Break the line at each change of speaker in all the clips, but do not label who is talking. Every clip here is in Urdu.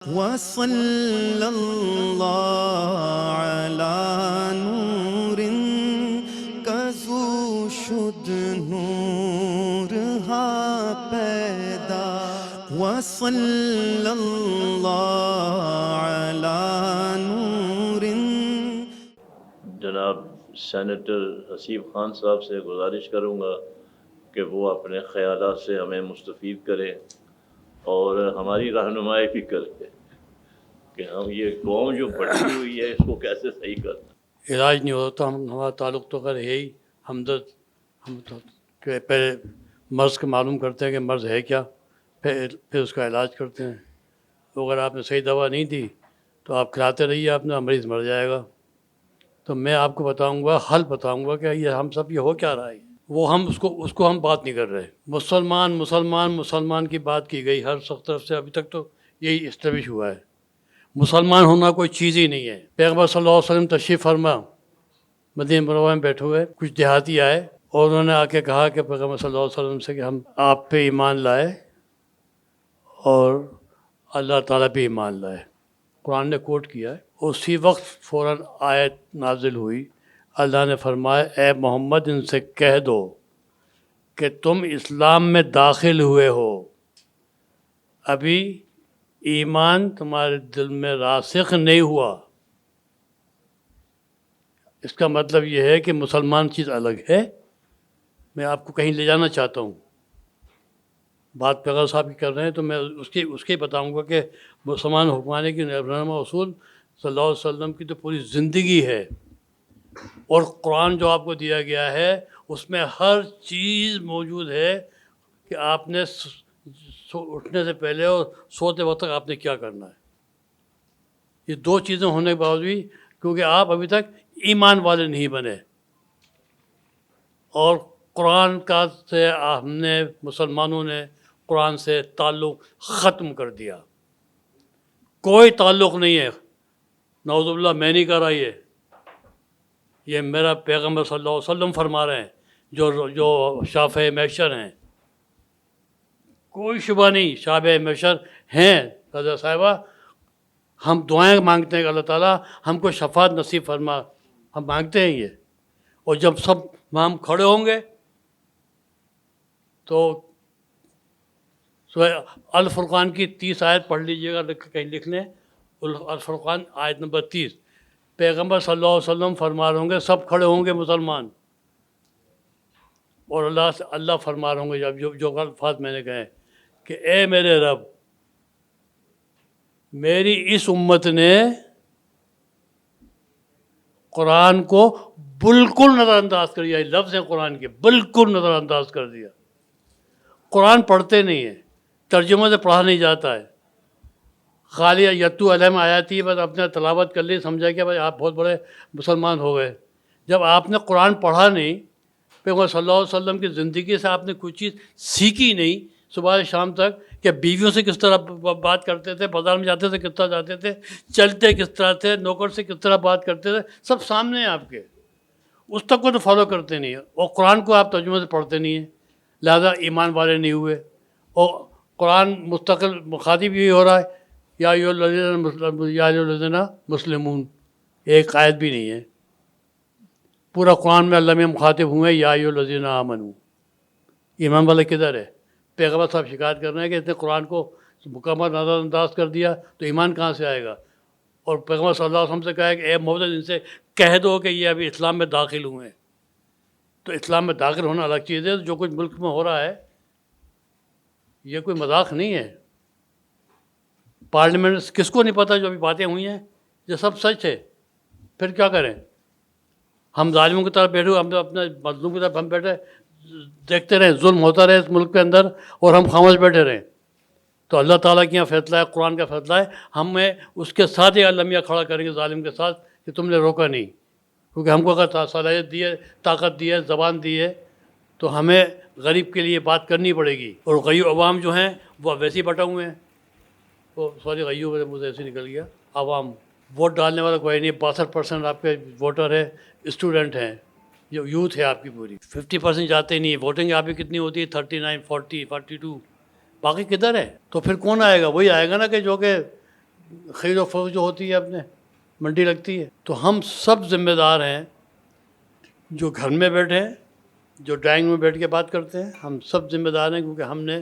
وصلی اللہ علی نور کزو شد نور ہا پیدا وصلی اللہ علی نور.
جناب سینیٹر حسیب خان صاحب سے گزارش کروں گا کہ وہ اپنے خیالات سے ہمیں مستفید کریں اور ہماری رہنمائی بھی کریں کہ ہم یہ قوم جو بٹی ہوئی ہے اس کو کیسے صحیح کرنا.
علاج نہیں ہوتا ہمارا تعلق تو کر ہے ہی ہمدرد. ہم تو کہ پہلے مرض کا معلوم کرتے ہیں کہ مرض ہے کیا، پھر اس کا علاج کرتے ہیں. تو اگر آپ نے صحیح دوا نہیں دی تو آپ کھلاتے رہیے، اپنا مریض مر جائے گا. تو میں آپ کو بتاؤں گا، حل بتاؤں گا کہ یہ ہم سب یہ ہو کیا رہا ہے. وہ ہم اس کو ہم بات نہیں کر رہے. مسلمان کی بات کی گئی ہر سخت طرف سے، ابھی تک تو یہی اسٹیبلش ہوا ہے. مسلمان ہونا کوئی چیز ہی نہیں ہے. پیغمبر صلی اللہ علیہ وسلم تشریف فرما مدینہ منورہ میں بیٹھے ہوئے، کچھ دیہاتی آئے اور انہوں نے آ کے کہا کہ پیغمبر صلی اللہ علیہ وسلم سے کہ ہم آپ پہ ایمان لائے اور اللہ تعالیٰ پہ ایمان لائے. قرآن نے کوٹ کیا ہے. اسی وقت فوراً آیت نازل ہوئی. اللہ نے فرمایا اے محمد ان سے کہہ دو کہ تم اسلام میں داخل ہوئے ہو، ابھی ایمان تمہارے دل میں راسخ نہیں ہوا. اس کا مطلب یہ ہے کہ مسلمان چیز الگ ہے. میں آپ کو کہیں لے جانا چاہتا ہوں، بات پیغمبر صاحب کی کر رہے ہیں تو میں اس کے بتاؤں گا کہ مسلمان حکمانے کی رہنما اصول صلی اللہ علیہ وسلم کی تو پوری زندگی ہے. اور قرآن جو آپ کو دیا گیا ہے اس میں ہر چیز موجود ہے کہ آپ نے اٹھنے سے پہلے اور سوتے وقت تک آپ نے کیا کرنا ہے. یہ دو چیزیں ہونے کے باوجود کیونکہ آپ ابھی تک ایمان والے نہیں بنے اور قرآن کا سے ہم نے مسلمانوں نے قرآن سے تعلق ختم کر دیا. کوئی تعلق نہیں ہے. نعوذ باللہ میں نہیں کر رہا، یہ میرا پیغمبر صلی اللہ علیہ وسلم فرما رہے ہیں جو شافع محشر ہیں. کوئی شبہ نہیں شافع محشر ہیں. رضا صاحبہ ہم دعائیں مانگتے ہیں کہ اللہ تعالیٰ ہم کو شفاعت نصیب فرما، ہم مانگتے ہیں یہ. اور جب سب ہم کھڑے ہوں گے تو سورہ الفرقان کی 30 آیت پڑھ لیجئے گا، کہیں لکھ لیں. الفرقان آیت نمبر 30. پیغمبر صلی اللہ علیہ وسلم فرما رہے ہوں گے، سب کھڑے ہوں گے مسلمان، اور اللہ فرما رہے ہوں گے جب جو الفاظ میں نے کہے کہ اے میرے رب، میری اس امت نے قرآن کو بالکل نظر انداز کر دیا. لفظ ہیں قرآن کے، بالکل نظر انداز کر دیا. قرآن پڑھتے نہیں ہیں، ترجمے سے پڑھا نہیں جاتا ہے. خالی یتو علیہم آیاتی بس اپنے تلاوت کر لی، سمجھا کہ بھائی آپ بہت بڑے مسلمان ہو گئے. جب آپ نے قرآن پڑھا نہیں، پیغمبر صلی اللہ علیہ وسلم کی زندگی سے آپ نے کچھ چیز سیکھی نہیں، صبح سے شام تک کہ بیویوں سے کس طرح بات کرتے تھے، بازار میں جاتے تھے کس طرح جاتے تھے، چلتے کس طرح تھے، نوکر سے کس طرح بات کرتے تھے، سب سامنے ہیں آپ کے. اس تک کو تو فالو کرتے نہیں ہیں. اور قرآن کو آپ ترجمے سے پڑھتے نہیں ہیں، لہذا ایمان والے نہیں ہوئے. اور قرآن مستقل مخاطب یہی ہو رہا ہے یا ایھا الذین مسلمون، ایک آیت بھی نہیں ہے. پورا قرآن میں اللہ میں مخاطب ہوئے یا ایھا الذین آمنوا. ایمان والے کدھر ہے؟ پیغمبر صاحب شکایت کر رہے ہیں کہ اس نے قرآن کو مکمل نظر انداز کر دیا تو ایمان کہاں سے آئے گا. اور پیغمبر صلی اللہ علیہ وسلم سے کہا ہے کہ اے محمد ان سے کہہ دو کہ یہ ابھی اسلام میں داخل ہوئے ہیں. تو اسلام میں داخل ہونا الگ چیز ہے. جو کچھ ملک میں ہو رہا ہے یہ کوئی مذاق نہیں ہے. پارلیمنٹ کس کو نہیں پتہ جو ابھی باتیں ہوئی ہیں یہ سب سچ ہے. پھر کیا کریں؟ ہم ظالموں کی طرف بیٹھے، ہم اپنے مظلوم کی طرف ہم بیٹھے دیکھتے رہیں ظلم ہوتا رہے اس ملک کے اندر اور ہم خاموش بیٹھے رہیں. تو اللہ تعالیٰ کے یہاں فیصلہ ہے، قرآن کا فیصلہ ہے. ہمیں اس کے ساتھ ہی المیہ کھڑا کریں گے ظالم کے ساتھ کہ تم نے روکا نہیں. کیونکہ ہم کو اگر صلاحیت دی ہے، طاقت دی ہے، زبان دی ہے تو ہمیں غریب کے لیے بات کرنی پڑے گی. اور غریب عوام جو ہیں وہ ویسے ہی بٹے ہوئے ہیں. سوری غیو مجھے ایسے نکل گیا. عوام ووٹ ڈالنے والا کوئی نہیں. 62% آپ کے ووٹر ہے اسٹوڈنٹ ہیں، جو یوتھ ہے آپ کی پوری. 50% جاتے ہی نہیں. ووٹنگ آپ کی کتنی ہوتی ہے؟ 39 40 42. باقی کدھر ہے؟ تو پھر کون آئے گا؟ وہی آئے گا نا کہ جو کہ خرید و فروخت جو ہوتی ہے اپنے منڈی لگتی ہے، تو ہم سب ذمہ دار ہیں، جو گھر میں بیٹھے ہیں، جو ڈرائنگ میں بیٹھ کے بات کرتے ہیں، ہم سب ذمہ دار ہیں، کیونکہ ہم نے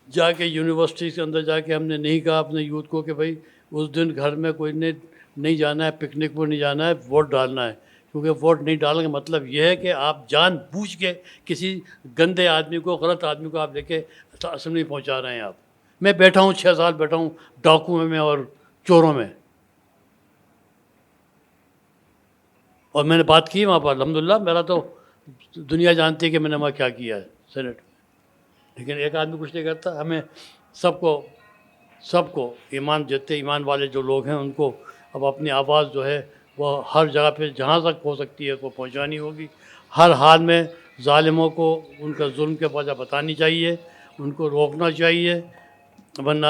جا کے یونیورسٹی کے اندر جا کے ہم نے نہیں کہا اپنے یوتھ کو کہ بھائی اس دن گھر میں کوئی نہیں جانا ہے، پکنک پر نہیں جانا ہے، ووٹ ڈالنا ہے، کیونکہ ووٹ نہیں ڈالنے کا مطلب یہ ہے کہ آپ جان بوجھ کے کسی گندے آدمی کو، غلط آدمی کو آپ لے کے اسمبلی پہنچا رہے ہیں آپ. میں بیٹھا ہوں 6 سال بیٹھا ہوں ڈاکوؤں میں اور چوروں میں، اور میں نے بات کی وہاں پر. الحمدللہ میرا تو دنیا جانتی ہے کہ میں نے وہاں کیا کیا ہے سینٹ میں. لیکن ایک آدمی کچھ نہیں کرتا. ہمیں سب کو ایمان جتنے ایمان والے جو لوگ ہیں ان کو اب اپنی آواز جو ہے وہ ہر جگہ پہ جہاں تک ہو سکتی ہے وہ پہنچانی ہوگی. ہر حال میں ظالموں کو ان کا ظلم کے وجہ بتانی چاہیے، ان کو روکنا چاہیے. ورنہ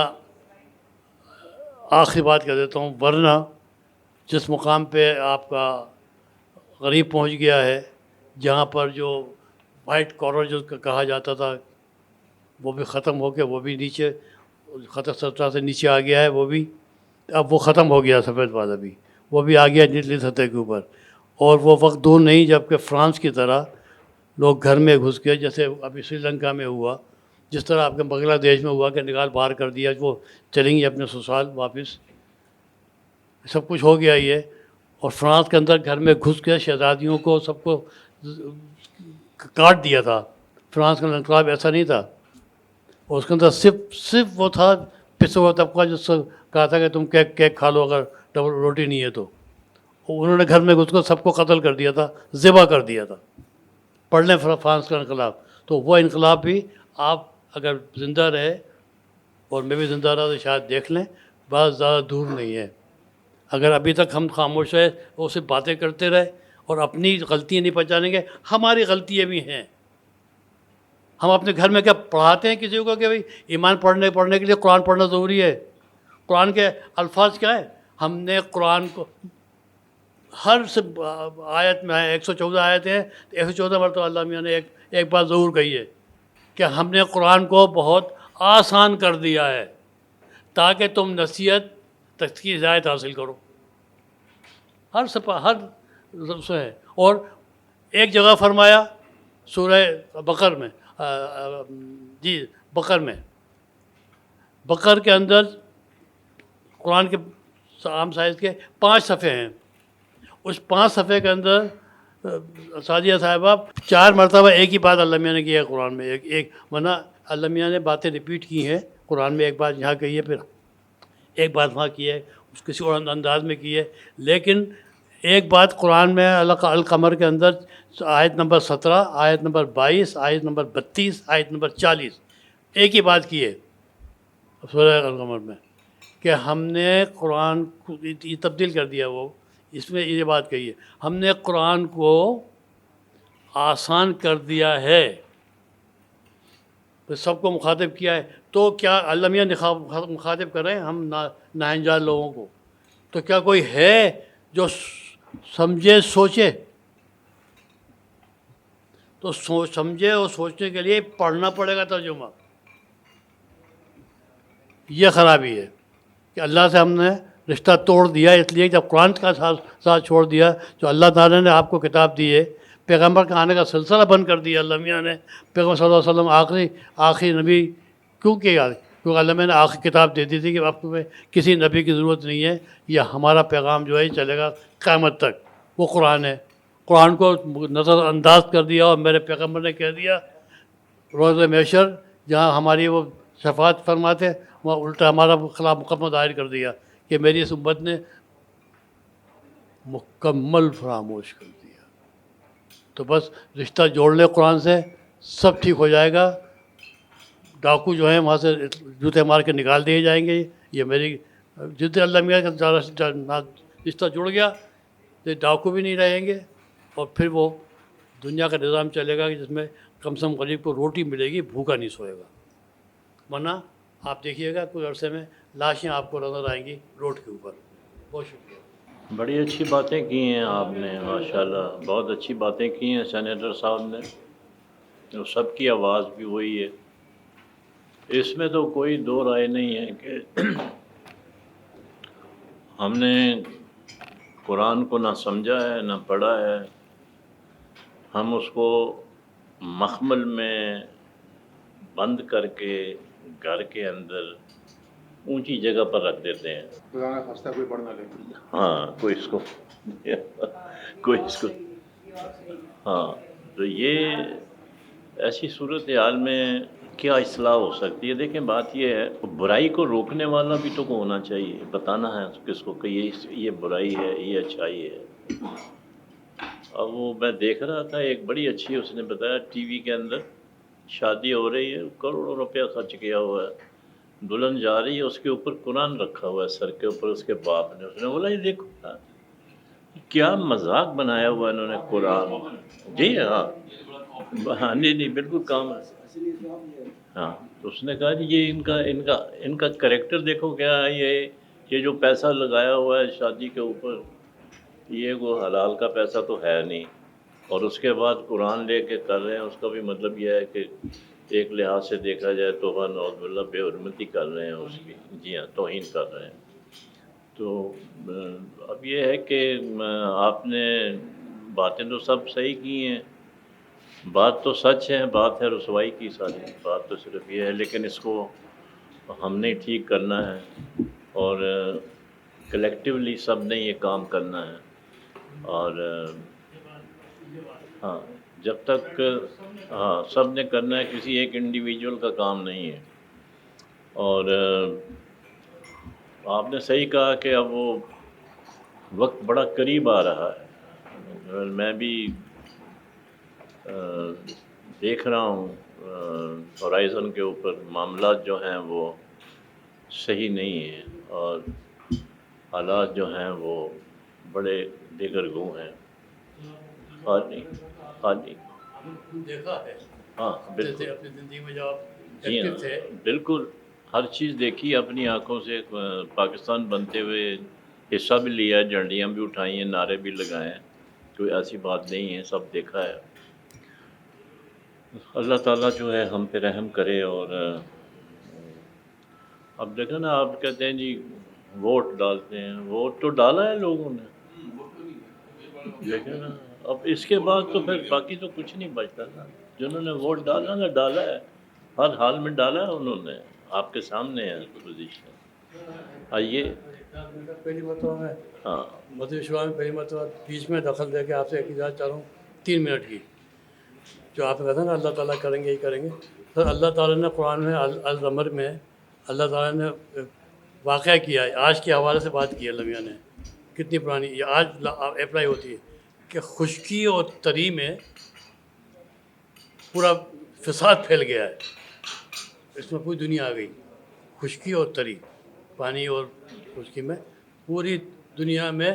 آخری بات کہہ دیتا ہوں، ورنہ جس مقام پہ آپ کا غریب پہنچ گیا ہے، جہاں پر جو وائٹ کالر جو کہا جاتا تھا وہ بھی ختم ہو کے وہ بھی نیچے خطر سطح سے نیچے آ گیا ہے. وہ بھی اب وہ ختم ہو گیا، سفید والا بھی وہ بھی آ گیا نچلی سطح کے اوپر. اور وہ وقت دور نہیں جب کہ فرانس کی طرح لوگ گھر میں گھس گئے، جیسے ابھی سری لنکا میں ہوا، جس طرح آپ کے بنگلہ دیش میں ہوا کہ نکال باہر کر دیا، وہ چلیں گے اپنے سسرال واپس. سب کچھ ہو گیا یہ. اور فرانس کے اندر گھر میں گھس کے شہزادیوں کو سب کو کاٹ دیا تھا. فرانس کا انقلاب ایسا نہیں تھا، اور اس کے اندر صرف وہ تھا پسا ہوا طبقہ جس سے کہا تھا کہ تم کیک کھا لو اگر ڈبل روٹی نہیں ہے تو. انہوں نے گھر میں گھس کر سب کو قتل کر دیا تھا، ذبح کر دیا تھا. پڑھ لیں فرانس کا انقلاب. تو وہ انقلاب بھی آپ اگر زندہ رہے اور میں بھی زندہ رہا تو شاید دیکھ لیں، بہت زیادہ دور نہیں ہے. اگر ابھی تک ہم خاموش رہے اور صرف باتیں کرتے رہے اور اپنی غلطیاں نہیں پہچانیں گے، ہماری غلطیاں بھی ہیں. ہم اپنے گھر میں کیا پڑھاتے ہیں کسی کو کہ بھائی ایمان پڑھنے کے لیے قرآن پڑھنا ضروری ہے؟ قرآن کے الفاظ کیا ہے؟ ہم نے قرآن کو ہر آیت میں 114 آیتیں ہیں، 114 مرتبہ اللہ میاں نے ایک بات ضرور کہی ہے کہ ہم نے قرآن کو بہت آسان کر دیا ہے تاکہ تم نصیحت تک کی ہدایت حاصل کرو. ہر سے ہے. اور ایک جگہ فرمایا سورہ بقر میں، بقر کے اندر قرآن کے عام سائز کے 5 صفحے ہیں. اس 5 صفحے کے اندر سعدیہ صاحبہ 4 مرتبہ ایک ہی بات اللہ میاں نے کی ہے قرآن میں. ایک ورنہ اللہ میاں نے باتیں ریپیٹ کی ہیں قرآن میں. ایک بات یہاں کہی ہے، پھر ایک بات وہاں کی ہے، کسی اور انداز میں کی ہے. لیکن ایک بات قرآن میں القمر کے اندر آیت نمبر 17، آیت نمبر 22، آیت نمبر 32، آیت نمبر 40 ایک ہی بات کی ہے سورہ القمر میں کہ ہم نے قرآن کو یہ تبدیل کر دیا. وہ اس میں یہ بات کہی ہے ہم نے قرآن کو آسان کر دیا ہے، تو سب کو مخاطب کیا ہے. تو کیا اللہ میاں مخاطب کر رہے ہیں ہم ناانجار لوگوں کو؟ تو کیا کوئی ہے جو سمجھے سوچے؟ تو سمجھے اور سوچنے کے لیے پڑھنا پڑے گا ترجمہ. یہ خرابی ہے کہ اللہ سے ہم نے رشتہ توڑ دیا، اس لیے جب قرآن کا ساتھ چھوڑ دیا جو اللہ تعالیٰ نے آپ کو کتاب دی ہے. پیغمبر کا آنے کا سلسلہ بند کر دیا اللہ میاں نے. پیغمبر صلی اللہ علیہ وسلم آخری نبی کیوں کیا؟ کیونکہ اللہ میاں نے آخری کتاب دے دی تھی کہ آپ کو کسی نبی کی ضرورت نہیں ہے، یہ ہمارا پیغام جو ہے چلے گا قیامت تک. وہ قرآن ہے. قرآن کو نظر انداز کر دیا اور میرے پیغمبر نے کہہ دیا روز محشر جہاں ہماری وہ شفاعت فرماتے وہاں الٹا ہمارا خلاف مقدمہ دائر کر دیا کہ میری اس امت نے مکمل فراموش کر دیا. تو بس رشتہ جوڑ لے قرآن سے، سب ٹھیک ہو جائے گا. ڈاکو جو ہیں وہاں سے جوتے مار کے نکال دیے جائیں گے. یہ میری جتنے اللہ میاں کا رشتہ جڑ گیا تو ڈاکو بھی نہیں رہیں گے، اور پھر وہ دنیا کا نظام چلے گا جس میں کم سے کم غریب کو روٹی ملے گی، بھوکا نہیں سوئے گا. ورنہ آپ دیکھیے گا کچھ عرصے میں لاشیں آپ کو نظر آئیں گی روڈ کے اوپر. بہت شکریہ.
بڑی اچھی باتیں کی ہیں آپ نے، ماشاءاللہ بہت اچھی باتیں کی ہیں سینیٹر صاحب نے. تو سب کی آواز بھی وہی ہے. اس میں تو کوئی دو رائے نہیں ہے کہ ہم نے قرآن کو نہ سمجھا ہے نہ پڑھا ہے، ہم اس کو مخمل میں بند کر کے گھر کے اندر اونچی جگہ پر رکھ دیتے ہیں.
خدا نہ خواستہ کوئی پڑھ نہ لے.
ہاں کوئی اس کو ہاں، تو یہ ایسی صورتحال میں کیا اصلاح ہو سکتی ہے؟ دیکھیں بات یہ ہے، برائی کو روکنے والا بھی تو ہونا چاہیے، بتانا ہے کس کو کہ یہ برائی ہے، یہ اچھائی ہے. اب وہ میں دیکھ رہا تھا، ایک بڑی اچھی اس نے بتایا ٹی وی کے اندر شادی ہو رہی ہے، کروڑوں روپیہ خرچ کیا ہوا ہے، دلہن جا رہی ہے، اس کے اوپر قرآن رکھا ہوا ہے سر کے اوپر، اس کے باپ نے. اس نے بولا یہ دیکھو کیا مذاق بنایا ہوا انہوں نے قرآن. جی ہاں ہاں، نہیں بالکل کام ہے. ہاں تو اس نے کہا جی یہ ان کا کریکٹر دیکھو کیا ہے، یہ جو پیسہ لگایا ہوا ہے شادی کے اوپر، یہ وہ حلال کا پیسہ تو ہے نہیں، اور اس کے بعد قرآن لے کے کر رہے ہیں. اس کا بھی مطلب یہ ہے کہ ایک لحاظ سے دیکھا جائے تو نعوذ باللہ بے حرمتی کر رہے ہیں اس کی. جی ہاں، توہین کر رہے ہیں. تو اب یہ ہے کہ آپ نے باتیں تو سب صحیح کی ہیں، بات تو سچ ہے، بات ہے رسوائی کی ساری. بات تو صرف یہ ہے، لیکن اس کو ہم نے ٹھیک کرنا ہے اور کلیکٹیولی سب نے یہ کام کرنا ہے. اور ہاں جب تک ہاں سب نے کرنا ہے، کسی ایک انڈیویجول کا کام نہیں ہے. اور آپ نے صحیح کہا کہ اب وہ وقت بڑا قریب آ رہا ہے. میں بھی دیکھ رہا ہوں ہورائزن کے اوپر معاملات جو ہیں وہ صحیح نہیں ہیں، اور حالات جو ہیں وہ بڑے دیگر گو ہیں. خالی
دیکھا ہے
ہاں
جیسے
بالکل.
اپنی زندگی میں جو آپ
جی
ایکٹیو
ہاں
تھے،
بالکل، ہر چیز دیکھی اپنی آنکھوں سے. پاکستان بنتے ہوئے حصہ بھی لیا ہے، جھنڈیاں بھی اٹھائی ہیں، نعرے بھی لگائے ہیں. کوئی ایسی بات نہیں ہے، سب دیکھا ہے. اللہ تعالیٰ جو ہے ہم پہ رحم کرے. اور اب دیکھیں نا، آپ کہتے ہیں جی ووٹ ڈالتے ہیں، ووٹ تو ڈالا ہے لوگوں نے، دیکھیں نا. اب اس کے بعد تو پھر باقی تو کچھ نہیں بچتا نا. جنہوں نے ووٹ ڈالا نا، ڈالا ہے، ہر حال میں ڈالا ہے انہوں نے. آپ کے سامنے ہے پوزیشن. آئیے.
پہلی مرتبہ میں
ہاں
مدنی شورا میں پہلی مرتبہ بیچ میں دخل دے کے آپ سے ایک اجازت چاہ رہا ہوں 3 منٹ کی. جو آپ نے کہا تھا نا اللہ تعالیٰ کریں گے ہی کریں گے، سر اللہ تعالیٰ نے قرآن میں الزمر میں اللہ تعالیٰ نے واقعہ کیا ہے. آج کے حوالے سے بات کی ہے علمیہ نے، کتنی پرانی، یہ آج اپلائی ہوتی ہے کہ خشکی اور تری میں پورا فساد پھیل گیا ہے. اس میں پوری دنیا آ گئی، خشکی اور تری، پانی اور خشکی میں پوری دنیا میں.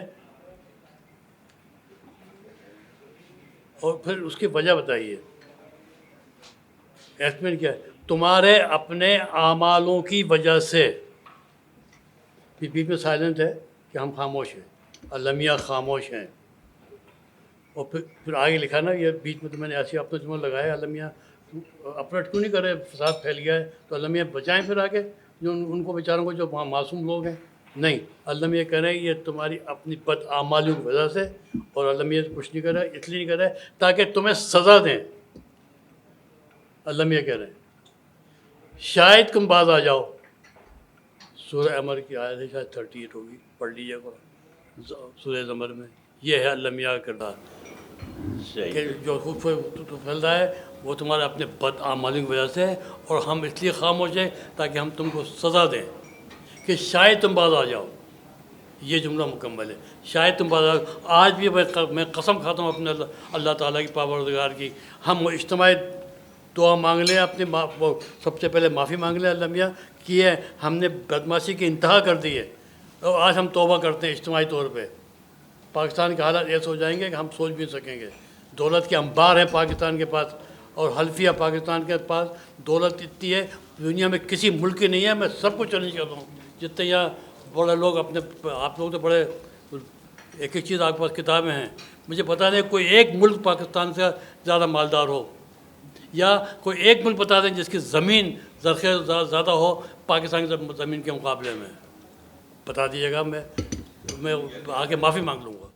اور پھر اس کی وجہ بتائیے، ایسٹیمیٹ کیا ہے؟ تمہارے اپنے اعمالوں کی وجہ سے. بیچ میں سائلنٹ ہے کہ ہم خاموش ہیں، علمیہ خاموش ہیں. اور پھر آگے لکھا نا، یہ بیچ میں تو میں نے ایسی اپنا جملہ لگایا، علمیہ اپریٹ کیوں نہیں کرے، فساد پھیل گیا ہے تو علمیہ بچائیں پھر آگے جو ان کو بیچاروں کو جو معصوم لوگ ہیں. نہیں، علمیہ کہہ رہے ہیں یہ تمہاری اپنی بدعمالیوں کی وجہ سے، اور علمیہ کچھ نہیں کر رہا ہے، اس لیے نہیں کر رہا ہے تاکہ تمہیں سزا دیں. علمیہ کہہ رہے ہیں شاید تم باز آ جاؤ. سورہ عمر کی آیت ہے، شاید 38 ہوگی، پڑھ لیجیے قرآن سورہ زمر میں. یہ ہے علمیہ کا کردار کہ
صحیح.
جو خوف پھیل رہا ہے وہ تمہارے اپنے بدعمالیوں کی وجہ سے ہے، اور ہم اس لیے خاموش ہیں تاکہ ہم تم کو سزا دیں کہ شاید تم باز آ جاؤ. یہ جملہ مکمل ہے، شاید تم باز آ جاؤ. آج بھی میں قسم کھاتا ہوں اپنے اللہ تعالیٰ کی پروردگار کی، ہم اجتماعی دعا مانگ لیں، اپنے سب سے پہلے معافی مانگ لیں علمیہ کی ہے. ہم نے بدماشی کی انتہا کر دی ہے، اور آج ہم توبہ کرتے ہیں اجتماعی طور پہ. پاکستان کے حالات ایسے ہو جائیں گے کہ ہم سوچ بھی نہیں سکیں گے. دولت کے انبار ہیں پاکستان کے پاس، اور حلفیہ پاکستان کے پاس دولت اتنی ہے دنیا میں کسی ملک کی نہیں ہے. میں سب کو چیلنج کرتا ہوں، جتنے یہاں بڑے لوگ اپنے، آپ لوگ تو بڑے، ایک چیز آپ کے پاس کتابیں ہیں، مجھے پتہ نہیں کوئی ایک ملک پاکستان سے زیادہ مالدار ہو، یا کوئی ایک ملک بتا دیں جس کی زمین ذخیرہ زیادہ ہو پاکستان کی زمین کے مقابلے میں. بتا دیجیے گا. میں میں آ کے معافی مانگ لوں گا.